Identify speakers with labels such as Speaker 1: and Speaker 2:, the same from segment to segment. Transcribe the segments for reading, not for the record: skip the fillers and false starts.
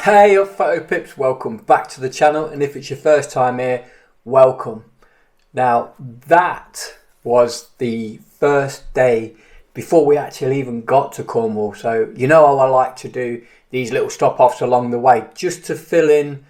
Speaker 1: Hey up photo pips, welcome back to the channel, and if it's your first time here, welcome. Now that was the first day before we actually even got to Cornwall, so you know how I like to do these little stop-offs along the way just to fill in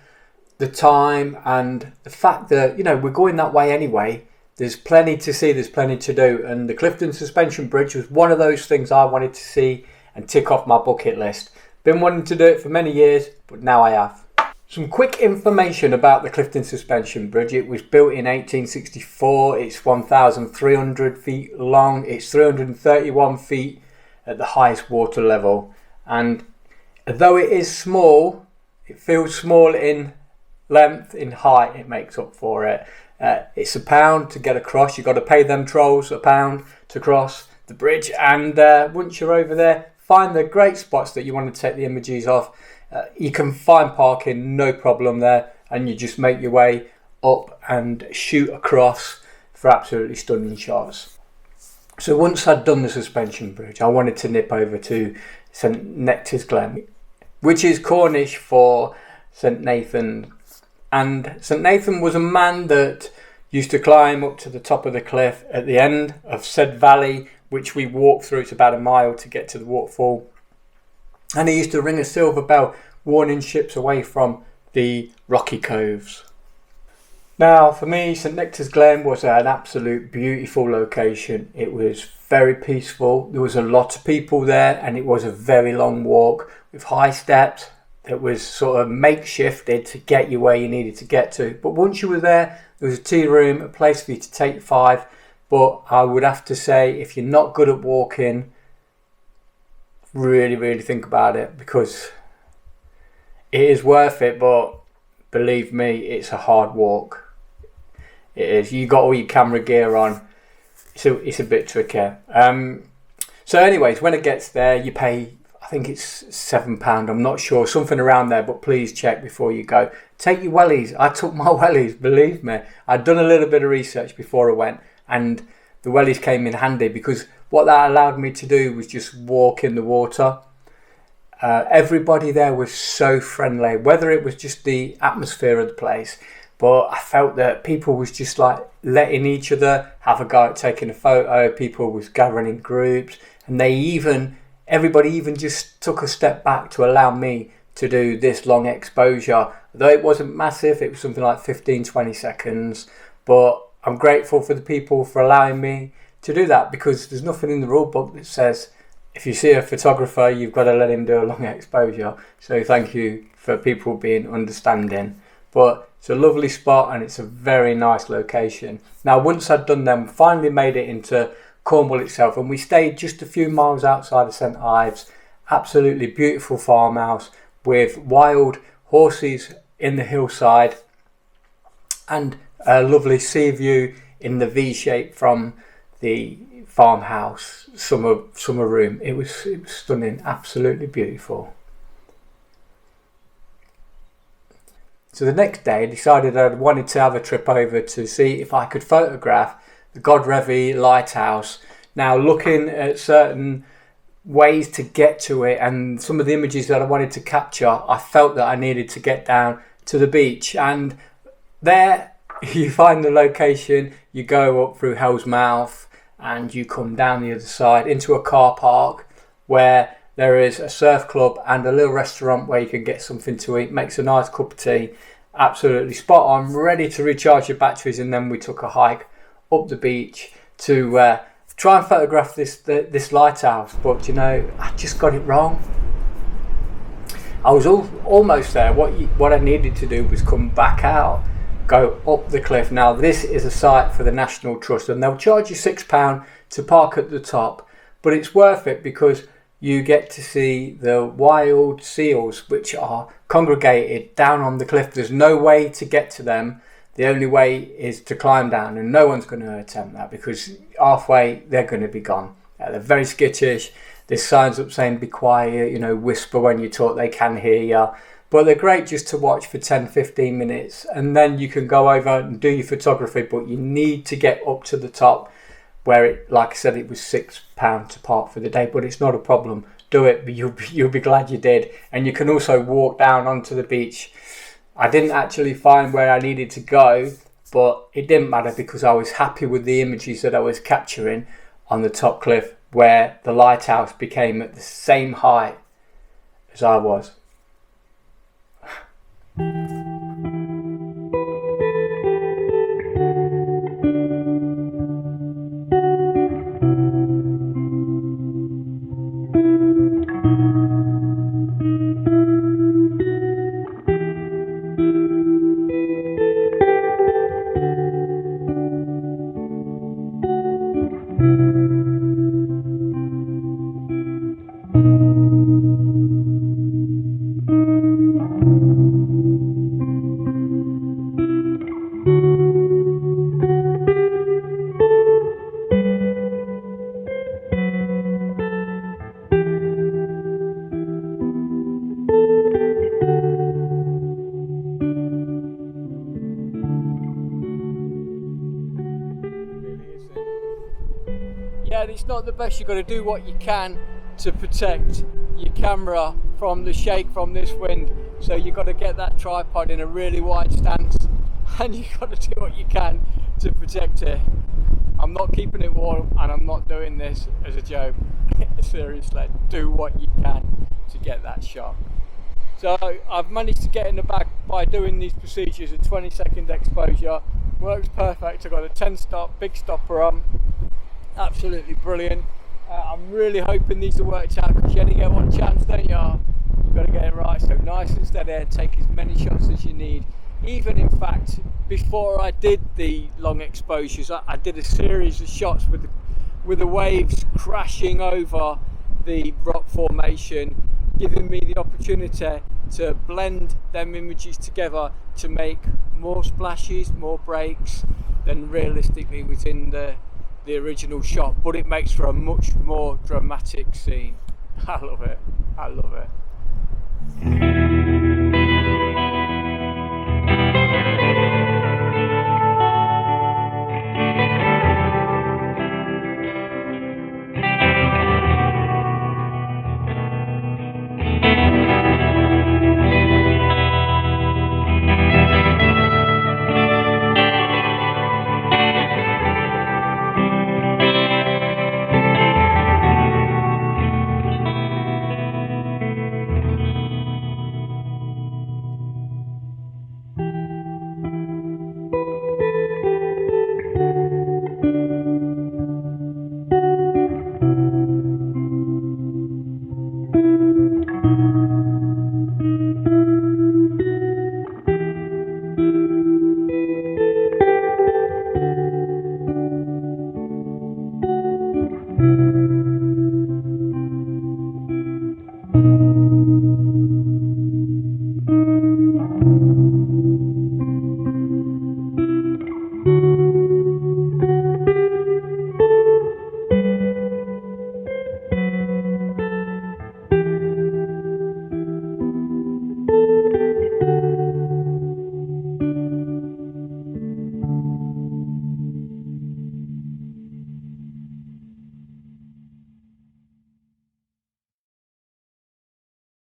Speaker 1: the time and the fact that, you know, we're going that way anyway. There's plenty to see, there's plenty to do, and the Clifton suspension bridge was one of those things I wanted to see and tick off my bucket list. Been wanting to do it for many years, but now I have. Some quick information about the Clifton suspension bridge. It was built in 1864. It's 1,300 feet long. It's 331 feet at the highest water level. And though it is small, it feels small in length, in height, it makes up for it. It's £1 to get across. You've got to pay them trolls £1 to cross the bridge. And once you're over there, find the great spots that you want to take the images of. You can find parking, no problem there, and you just make your way up and shoot across for absolutely stunning shots. So once I'd done the suspension bridge, I wanted to nip over to St Nectans Glen, which is Cornish for St Nathan. And St Nathan was a man that used to climb up to the top of the cliff at the end of said valley, which we walked through. It's about a mile to get to the waterfall. And he used to ring a silver bell, warning ships away from the rocky coves. Now, for me, St Nectans Glen was an absolute beautiful location. It was very peaceful. There was a lot of people there, and it was a very long walk with high steps that was sort of makeshifted to get you where you needed to get to. But once you were there, there was a tea room, a place for you to take 5. But I would have to say, if you're not good at walking, really think about it, because it is worth it. But believe me, it's a hard walk. It is. You got all your camera gear on, so it's a bit tricky. So anyways, when it gets there, you pay, I think it's £7, I'm not sure, something around there, but please check before you go. Take your wellies. I took my wellies, believe me. I'd done a little bit of research before I went, and the wellies came in handy because what that allowed me to do was just walk in the water. Everybody there was so friendly, whether it was just the atmosphere of the place, but I felt that people was just like letting each other have a go at taking a photo. People was gathering in groups, and everybody even just took a step back to allow me to do this long exposure. Though it wasn't massive, it was something like 15-20 seconds, but I'm grateful for the people for allowing me to do that, because there's nothing in the rule book that says if you see a photographer, you've got to let him do a long exposure. So thank you for people being understanding. But it's a lovely spot, and it's a very nice location. Now, once I'd done them, finally made it into Cornwall itself, and we stayed just a few miles outside of St Ives. Absolutely beautiful farmhouse with wild horses in the hillside and a lovely sea view in the V shape from the farmhouse summer room. It was stunning, absolutely beautiful. So the next day I decided I wanted to have a trip over to see if I could photograph the Godrevy Lighthouse. Now, looking at certain ways to get to it and some of the images that I wanted to capture, I felt that I needed to get down to the beach, and there you find the location. You go up through Hell's Mouth and you come down the other side into a car park where there is a surf club and a little restaurant where you can get something to eat. Makes a nice cup of tea. Absolutely spot on, ready to recharge your batteries. And then we took a hike up the beach to try and photograph this lighthouse. But you know, I just got it wrong. I was almost there. What I needed to do was come back out, go up the cliff. Now, this is a site for the National Trust, and they'll charge you £6 to park at the top, but it's worth it because you get to see the wild seals which are congregated down on the cliff. There's no way to get to them. The only way is to climb down, and no one's going to attempt that because halfway they're going to be gone. They're very skittish. There's signs up saying be quiet, you know, whisper when you talk, they can hear you. But they're great just to watch for 10-15 minutes, and then you can go over and do your photography. But you need to get up to the top where it, like I said, it was £6 to park for the day, but it's not a problem. do it, but you'll be glad you did. And you can also walk down onto the beach. I didn't actually find where I needed to go, but it didn't matter because I was happy with the images that I was capturing on the top cliff, where the lighthouse became at the same height as I was. Yeah, and it's not the best. You've got to do what you can to protect your camera from the shake from this wind. So you've got to get that tripod in a really wide stance, and you've got to do what you can to protect it. I'm not keeping it warm, and I'm not doing this as a joke. Seriously, do what you can to get that shot. So I've managed to get in the bag by doing these procedures. A 20-second exposure works perfect. I've got a 10-stop big stopper on. Absolutely brilliant. I'm really hoping these will work out, because you only get one chance, don't you? You've got to get it right. So nice and steady and take as many shots as you need. Even in fact, before I did the long exposures, I did a series of shots with the waves crashing over the rock formation, giving me the opportunity to blend them images together to make more splashes, more breaks than realistically within the original shot, but it makes for a much more dramatic scene. I love it. I love it.